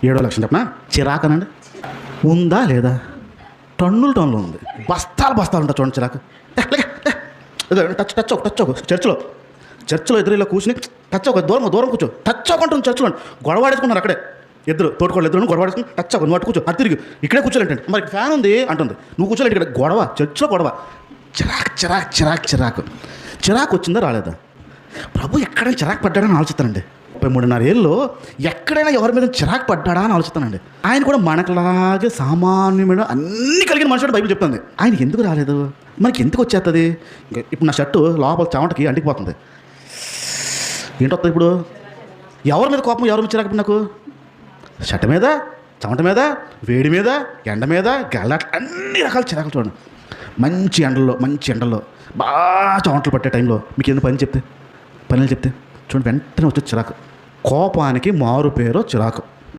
7వ లక్షణం చెప్పనా? చిరాకనండి. ఉందా లేదా? టన్నులు ఉంది. బస్తాలు ఉంటా చూడండి చిరాకు. టచ్ ఒక చర్చిలో ఎదురు ఇలా కూర్చుని టచ్ ఒక దూరం కూర్చో. టచ్ అవ్వకుంటుంది చర్చిలో. గొడవ ఆడేసుకున్నారు అక్కడే. తోటకోళ్ళు ఎదురు గొడవ ఆడేసుకుని టచ్ అవ్వకు, నువ్వు అటు కూర్చో, అటు తిరిగి ఇక్కడే కూర్చోలేంటే. మరి ఫ్యాన్ ఉంది అంటుంది, నువ్వు కూర్చోలేంటి ఇక్కడ. గొడవ, చర్చిలో గొడవ. చిరాకు వచ్చిందా రాలేదా? ప్రభు ఎక్కడైనా చిరాకు పడ్డాడని ఆలోచిస్తానండి. 33.5 ఏళ్ళు ఎక్కడైనా ఎవరి మీద చిరాకు పడ్డాడా అని ఆలోచిస్తానండి. ఆయన కూడా మనకులాగే సామాన్యమైన అన్ని కలిగిన మనుషుడు బైబిల్ చెప్తుంది. ఆయనకి ఎందుకు రాలేదు? మనకి ఎందుకు వచ్చేస్తుంది? ఇప్పుడు నా షర్టు లోపల చెమటకి అంటికిపోతుంది. ఏంటొస్తుంది ఇప్పుడు? ఎవరి మీద కోపం, ఎవరి మీద చిరాకు? నాకు షర్ట్ మీద, చెమట మీద, వేడి మీద, ఎండ మీద, గల్లాట, అన్ని రకాల చిరాకులు చూడండి. మంచి ఎండల్లో బాగా చెమటలు పట్టే టైంలో మీకు ఎందుకు పనులు చెప్తే చూడండి వెంటనే వచ్చే చిరాకు. కోపానికి మారు పేరు చిరాకు.